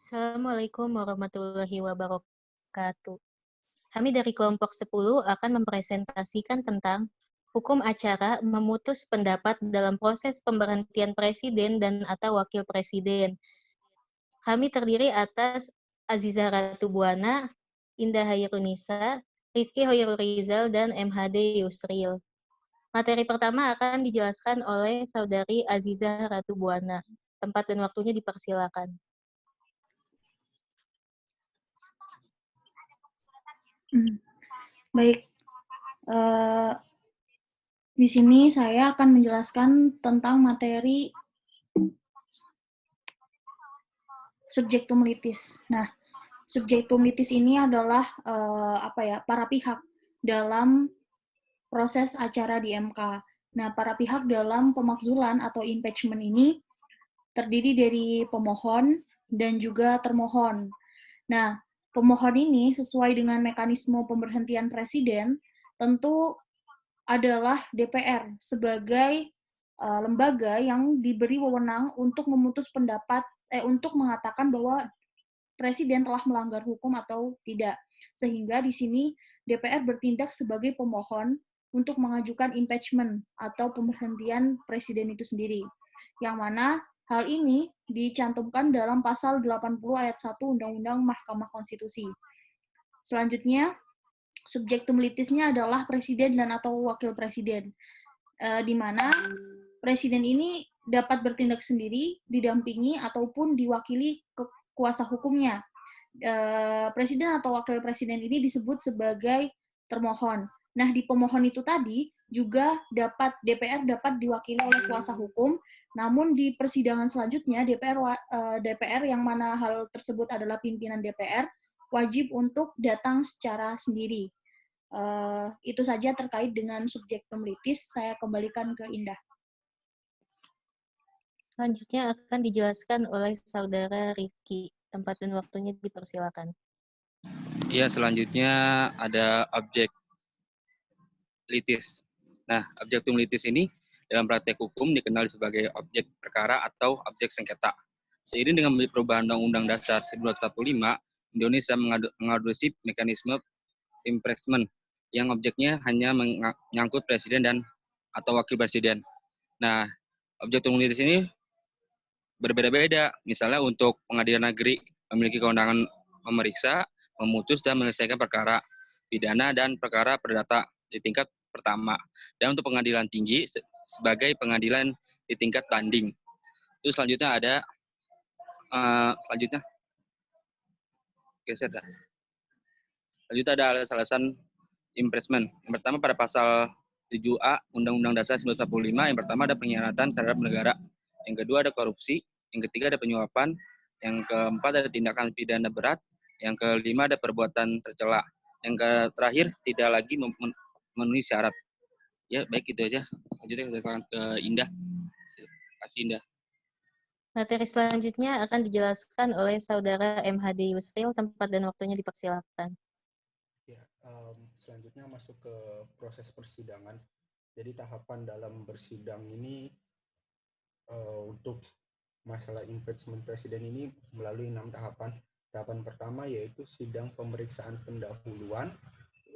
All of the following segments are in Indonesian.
Assalamualaikum warahmatullahi wabarakatuh. Kami dari kelompok 10 akan mempresentasikan tentang hukum acara memutus pendapat dalam proses pemberhentian presiden dan atau wakil presiden. Kami terdiri atas Aziza Ratu Buana, Indah Hairunisa, Rifki Hoyrul Rizal, dan MHD Yusril. Materi pertama akan dijelaskan oleh Saudari Aziza Ratu Buana. Tempat dan waktunya dipersilakan. Baik, di sini saya akan menjelaskan tentang materi subjektum litis. Nah, subjektum litis ini adalah para pihak dalam proses acara di MK. Nah, para pihak dalam pemakzulan atau impeachment ini terdiri dari pemohon dan juga termohon. Nah, pemohon ini sesuai dengan mekanisme pemberhentian presiden tentu adalah DPR sebagai lembaga yang diberi wewenang untuk memutus pendapat untuk mengatakan bahwa presiden telah melanggar hukum atau tidak. Sehingga di sini DPR bertindak sebagai pemohon untuk mengajukan impeachment atau pemberhentian presiden itu sendiri. Yang mana hal ini dicantumkan dalam pasal 80 ayat 1 Undang-Undang Mahkamah Konstitusi. Selanjutnya, subjektum litisnya adalah presiden dan atau wakil presiden, di mana presiden ini dapat bertindak sendiri, didampingi ataupun diwakili ke kuasa hukumnya. Presiden atau wakil presiden ini disebut sebagai termohon. Nah, di pemohon itu tadi juga DPR dapat diwakili oleh kuasa hukum, namun di persidangan selanjutnya DPR yang mana hal tersebut adalah pimpinan DPR wajib untuk datang secara sendiri. Itu saja terkait dengan subjektum litis. Saya kembalikan ke Indah. Selanjutnya akan dijelaskan oleh Saudara Rifki. Tempat dan waktunya dipersilakan. Ya, selanjutnya ada objek litis. Nah, objektum litis ini dalam praktek hukum dikenal sebagai objek perkara atau objek sengketa. Seiring dengan perubahan Undang-Undang Dasar 1945, Indonesia mengadopsi mekanisme impeachment yang objeknya hanya menyangkut presiden dan atau wakil presiden. Nah, objektum litis ini berbeda-beda. Misalnya untuk pengadilan negeri memiliki kewenangan memeriksa, memutus dan menyelesaikan perkara pidana dan perkara perdata di tingkat pertama. Dan untuk pengadilan tinggi sebagai pengadilan di tingkat banding. Terus selanjutnya ada selanjutnya ada alasan impeachment. Yang pertama pada pasal 7A Undang-Undang Dasar 1945, yang pertama ada pengkhianatan terhadap negara. Yang kedua ada korupsi, yang ketiga ada penyuapan, yang keempat ada tindakan pidana berat, yang kelima ada perbuatan tercela, yang terakhir tidak lagi memenuhi syarat. Ya, baik itu aja. Lanjutnya ke Indah. Terima kasih, Indah. Materi selanjutnya akan dijelaskan oleh Saudara MHD Yusril. Tempat dan waktunya dipersilakan. Ya, selanjutnya masuk ke proses persidangan. Jadi tahapan dalam bersidang ini untuk masalah impeachment presiden ini melalui 6 tahapan. Tahapan pertama yaitu sidang pemeriksaan pendahuluan.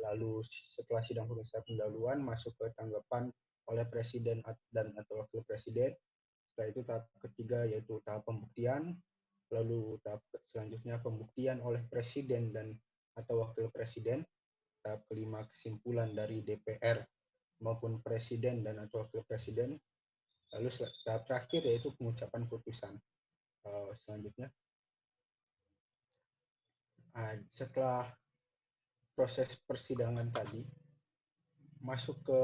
Lalu setelah sidang pemeriksaan pendahuluan masuk ke tanggapan oleh presiden dan atau wakil presiden. Setelah itu tahap ketiga yaitu tahap pembuktian. Lalu tahap selanjutnya pembuktian oleh presiden dan atau wakil presiden. Tahap kelima kesimpulan dari DPR maupun presiden dan atau wakil presiden. Lalu tahap terakhir yaitu pengucapan putusan. Selanjutnya, setelah proses persidangan tadi, masuk ke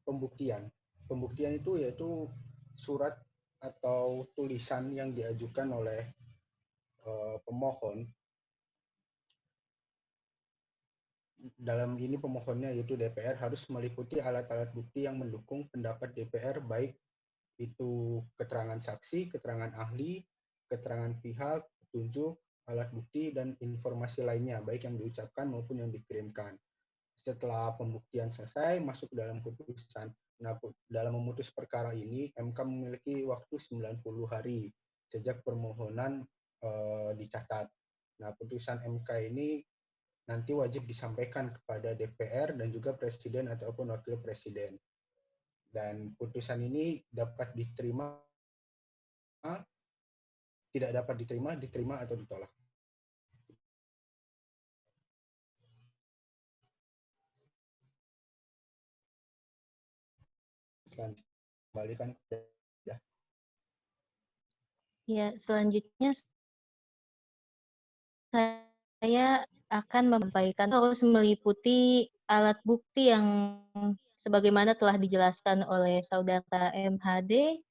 pembuktian. Pembuktian itu yaitu surat atau tulisan yang diajukan oleh pemohon. Dalam ini pemohonnya yaitu DPR harus meliputi alat-alat bukti yang mendukung pendapat DPR, baik itu keterangan saksi, keterangan ahli, keterangan pihak, petunjuk, alat bukti, dan informasi lainnya, baik yang diucapkan maupun yang dikirimkan. Setelah pembuktian selesai, masuk dalam putusan. Nah, dalam memutus perkara ini, MK memiliki waktu 90 hari. sejak permohonan dicatat. Nah, putusan MK ini nanti wajib disampaikan kepada DPR dan juga Presiden ataupun Wakil Presiden. Dan putusan ini dapat diterima, tidak dapat diterima, diterima atau ditolak. Kembalikan ke Ya, selanjutnya saya akan menyampaikan harus meliputi alat bukti yang sebagaimana telah dijelaskan oleh saudara MHD.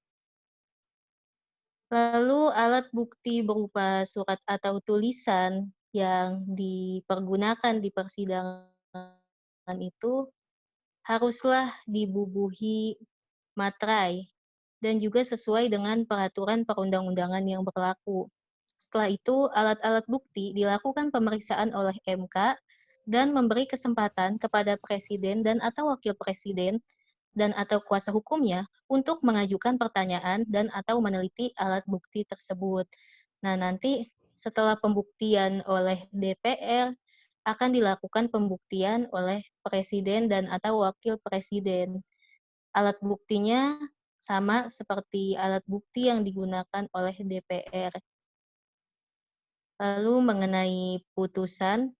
Lalu alat bukti berupa surat atau tulisan yang dipergunakan di persidangan itu haruslah dibubuhi materai dan juga sesuai dengan peraturan perundang-undangan yang berlaku. Setelah itu, alat-alat bukti dilakukan pemeriksaan oleh MK dan memberi kesempatan kepada Presiden dan atau Wakil Presiden dan atau kuasa hukumnya untuk mengajukan pertanyaan dan atau meneliti alat bukti tersebut. Nah, nanti setelah pembuktian oleh DPR, akan dilakukan pembuktian oleh Presiden dan atau Wakil Presiden. Alat buktinya sama seperti alat bukti yang digunakan oleh DPR. Lalu mengenai putusan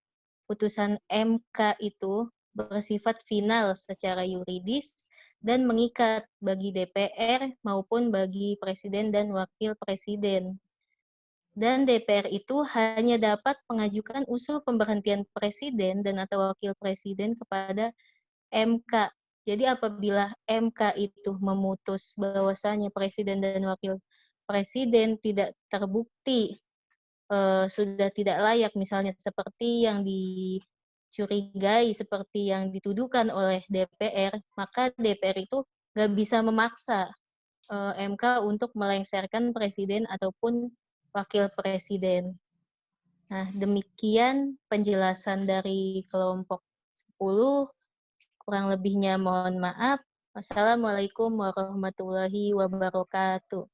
MK itu bersifat final secara yuridis dan mengikat bagi DPR maupun bagi Presiden dan Wakil Presiden. Dan DPR itu hanya dapat mengajukan usul pemberhentian Presiden dan atau Wakil Presiden kepada MK. Jadi apabila MK itu memutus bahwasanya Presiden dan Wakil Presiden tidak terbukti sudah tidak layak, misalnya seperti yang dicurigai, seperti yang dituduhkan oleh DPR, maka DPR itu nggak bisa memaksa MK untuk melengsarkan Presiden ataupun Wakil Presiden. Nah, demikian penjelasan dari kelompok 10. Kurang lebihnya mohon maaf. Wassalamualaikum warahmatullahi wabarakatuh.